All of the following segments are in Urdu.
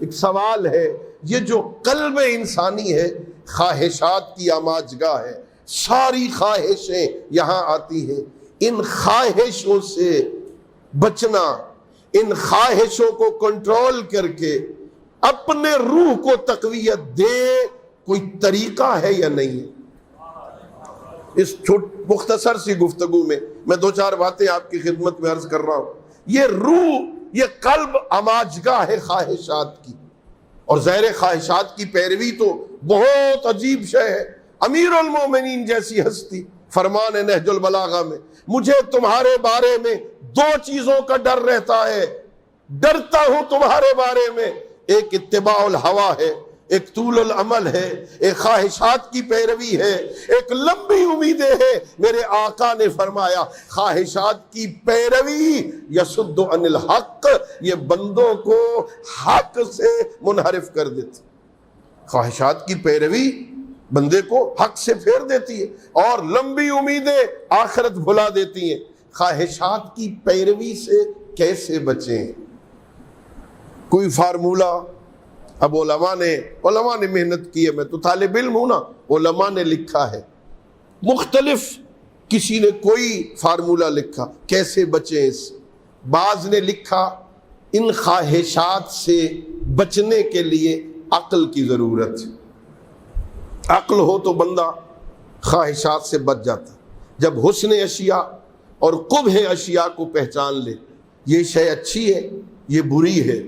ایک سوال ہے، یہ جو قلب انسانی ہے خواہشات کی آماجگاہ ہے، ساری خواہشیں یہاں آتی ہیں، ان خواہشوں سے بچنا، ان خواہشوں کو کنٹرول کر کے اپنے روح کو تقویت دے، کوئی طریقہ ہے یا نہیں ہے؟ اس مختصر سی گفتگو میں دو چار باتیں آپ کی خدمت میں عرض کر رہا ہوں۔ یہ روح، یہ قلب آماجگاہ ہے خواہشات کی، اور ظاہر خواہشات کی پیروی تو بہت عجیب شے ہے۔ امیر المومنین جیسی ہستی فرمان نہج البلاغہ میں، مجھے تمہارے بارے میں دو چیزوں کا ڈر رہتا ہے، ڈرتا ہوں تمہارے بارے میں، ایک اتباع الہوا ہے، ایک طول العمل ہے، ایک خواہشات کی پیروی ہے، ایک لمبی امیدیں ہیں۔ میرے آقا نے فرمایا خواہشات کی پیروی یصد عن الحق، یہ بندوں کو حق سے منحرف کر دیتی۔ خواہشات کی پیروی بندے کو حق سے پھیر دیتی ہے، اور لمبی امیدیں آخرت بھلا دیتی ہیں۔ خواہشات کی پیروی سے کیسے بچیں؟ کوئی فارمولہ؟ اب علماء نے محنت کی ہے، میں تو طالب علم ہوں نا، علماء نے لکھا ہے مختلف، کسی نے کوئی فارمولہ لکھا کیسے بچیں اس سے۔ بعض نے لکھا ان خواہشات سے بچنے کے لیے عقل کی ضرورت ہے، عقل ہو تو بندہ خواہشات سے بچ جاتا۔ جب حسن اشیاء اور قبح اشیاء کو پہچان لے، یہ شے اچھی ہے یہ بری ہے،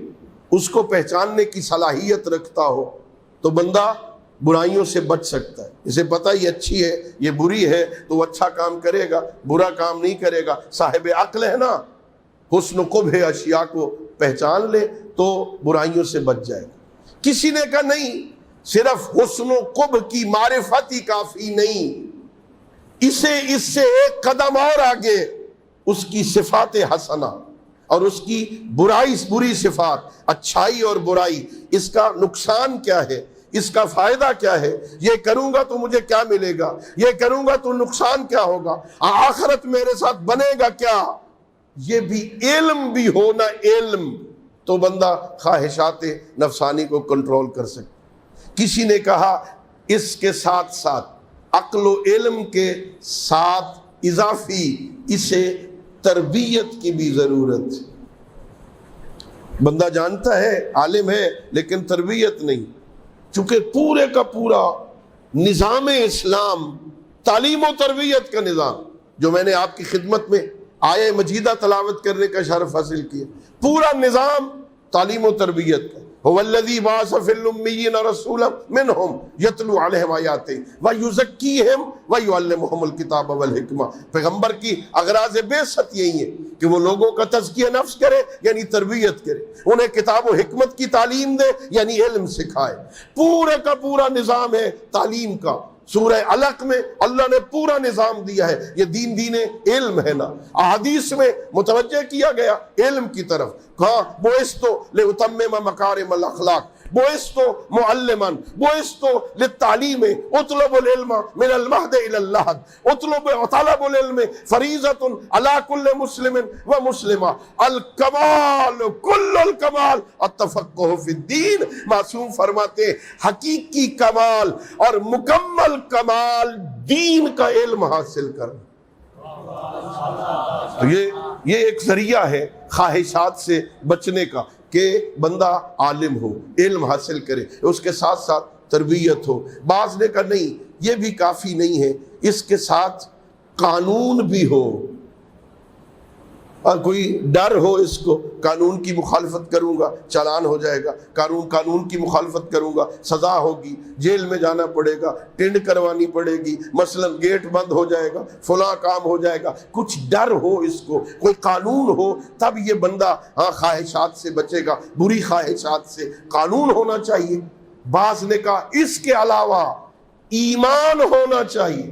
اس کو پہچاننے کی صلاحیت رکھتا ہو تو بندہ برائیوں سے بچ سکتا ہے۔ اسے پتہ یہ اچھی ہے یہ بری ہے تو وہ اچھا کام کرے گا، برا کام نہیں کرے گا۔ صاحب عقل ہے نا، حسن و قبح اشیاء کو پہچان لے تو برائیوں سے بچ جائے گا۔ کسی نے کہا نہیں، صرف حسن و قبح کی معرفت ہی کافی نہیں، اس سے ایک قدم اور آگے اس کی صفات حسنہ اور اس کی بری صفات، اچھائی اور برائی، اس کا نقصان کیا ہے، اس کا فائدہ کیا ہے، یہ کروں گا تو مجھے کیا ملے گا، یہ کروں گا تو نقصان کیا ہوگا، آخرت میرے ساتھ بنے گا کیا، یہ بھی علم بھی ہونا، علم تو بندہ خواہشات نفسانی کو کنٹرول کر سکتا۔ کسی نے کہا اس کے ساتھ ساتھ عقل و علم کے ساتھ اضافی اسے تربیت کی بھی ضرورت ہے۔ بندہ جانتا ہے عالم ہے لیکن تربیت نہیں، چونکہ پورے کا پورا نظام اسلام تعلیم و تربیت کا نظام، جو میں نے آپ کی خدمت میں آیہ مجیدہ تلاوت کرنے کا شرف حاصل کیا، پورا نظام تعلیم و تربیت کا۔ هو الذی بعث فی الامیین رسولا منہم یتلو علیہم آیاتہ ویزکیہم ویعلمہم الکتاب والحکمہ۔ پیغمبر کی اغراض بعثت یہی ہے کہ وہ لوگوں کا تزکیہ نفس کرے، یعنی تربیت کرے، انہیں کتاب و حکمت کی تعلیم دے، یعنی علم سکھائے۔ پورے کا پورا نظام ہے تعلیم کا۔ سورہ علق میں اللہ نے پورا نظام دیا ہے، یہ دین علم ہے نا۔ احادیث میں متوجہ کیا گیا علم کی طرف، کہا بعثت لأتمم مکارم الاخلاق، بعثت معلما، بعثت للتعلیم، اطلب العلم من المہد الى اللحد، طلب العلم فریضۃ علی کل مسلم ومسلمہ، الکمال کل الکمال التفقہ فی الدین۔ معصوم فرماتے حقیقی کمال اور مکمل کمال دین کا علم حاصل کرنا۔ تو یہ ایک ذریعہ ہے خواہشات سے بچنے کا کہ بندہ عالم ہو، علم حاصل کرے، اس کے ساتھ ساتھ تربیت ہو۔ بعض نے کہا نہیں یہ بھی کافی نہیں ہے، اس کے ساتھ قانون بھی ہو، اور کوئی ڈر ہو اس کو، قانون کی مخالفت کروں گا چالان ہو جائے گا، قانون کی مخالفت کروں گا سزا ہوگی، جیل میں جانا پڑے گا، ٹینڈ کروانی پڑے گی، مثلا گیٹ بند ہو جائے گا، فلاں کام ہو جائے گا، کچھ ڈر ہو اس کو، کوئی قانون ہو، تب یہ بندہ خواہشات سے بچے گا، بری خواہشات سے۔ قانون ہونا چاہیے۔ بعض نے کہا اس کے علاوہ ایمان ہونا چاہیے،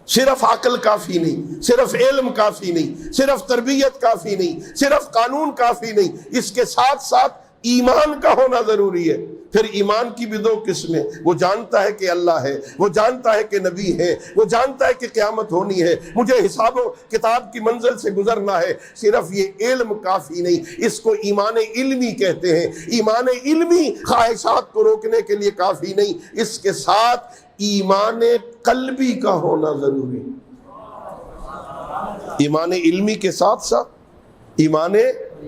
صرف عقل کافی نہیں، صرف علم کافی نہیں، صرف تربیت کافی نہیں، صرف قانون کافی نہیں، اس کے ساتھ ساتھ ایمان کا ہونا ضروری ہے۔ پھر ایمان کی بھی دو قسمیں، وہ جانتا ہے کہ اللہ ہے، وہ جانتا ہے کہ نبی ہے، وہ جانتا ہے کہ قیامت ہونی ہے، مجھے حساب و کتاب کی منزل سے گزرنا ہے، صرف یہ علم کافی نہیں، اس کو ایمان علمی کہتے ہیں۔ ایمان علمی خواہشات کو روکنے کے لیے کافی نہیں، اس کے ساتھ ایمان قلبی کا ہونا ضروری ہے۔ ایمان علمی کے ساتھ ساتھ ایمان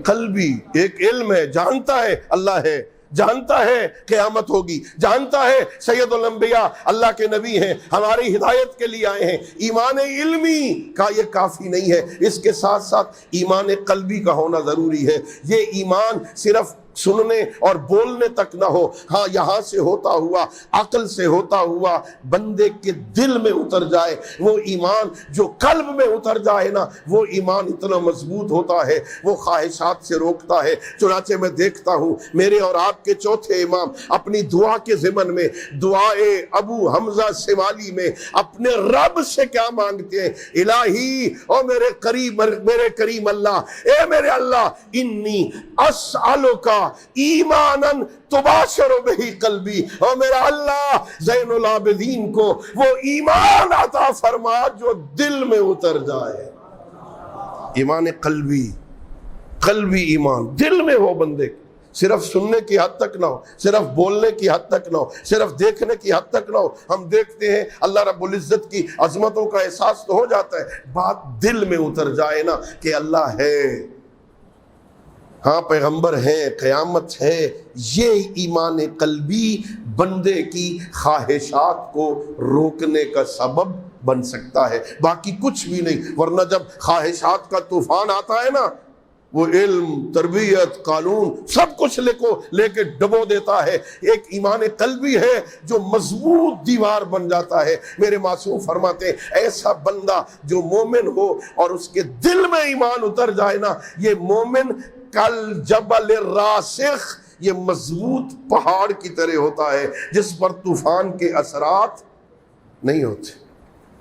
قلبی، ایک علم ہے، جانتا ہے اللہ ہے، جانتا ہے قیامت ہوگی، جانتا ہے سید الانبیاء اللہ کے نبی ہیں، ہماری ہدایت کے لیے آئے ہیں۔ ایمان علمی کا یہ کافی نہیں ہے، اس کے ساتھ ساتھ ایمان قلبی کا ہونا ضروری ہے۔ یہ ایمان صرف سننے اور بولنے تک نہ ہو، ہاں یہاں سے ہوتا ہوا، عقل سے ہوتا ہوا بندے کے دل میں اتر جائے۔ وہ ایمان جو قلب میں اتر جائے نا، وہ ایمان اتنا مضبوط ہوتا ہے، وہ خواہشات سے روکتا ہے۔ چنانچہ میں دیکھتا ہوں میرے اور آپ کے چوتھے امام اپنی دعا کے ضمن میں، دعائے ابو حمزہ سمالی میں اپنے رب سے کیا مانگتے ہیں؟ الہی، او میرے کریم اللہ، اے میرے اللہ، انی اسألک ایماناً تباشر بہی قلبی، اور میرا اللہ زین العابدین کو وہ ایمان عطا فرما جو دل میں اتر جائے۔ ایمان قلبی ایمان دل میں ہو بندے، صرف سننے کی حد تک نہ ہو، صرف بولنے کی حد تک نہ ہو، صرف دیکھنے کی حد تک نہ ہو۔ ہم دیکھتے ہیں اللہ رب العزت کی عظمتوں کا احساس تو ہو جاتا ہے، بات دل میں اتر جائے نا کہ اللہ ہے، ہاں پیغمبر ہے، قیامت ہے۔ یہ ایمان قلبی بندے کی خواہشات کو روکنے کا سبب بن سکتا ہے، باقی کچھ بھی نہیں۔ ورنہ جب خواہشات کا طوفان آتا ہے نا، وہ علم، تربیت، قانون سب کچھ لے کے ڈبو دیتا ہے۔ ایک ایمان قلبی ہے جو مضبوط دیوار بن جاتا ہے۔ میرے معصوم فرماتے ہیں ایسا بندہ جو مومن ہو اور اس کے دل میں ایمان اتر جائے نا، یہ مومن کل جبل راسخ، یہ مضبوط پہاڑ کی طرح ہوتا ہے جس پر طوفان کے اثرات نہیں ہوتے۔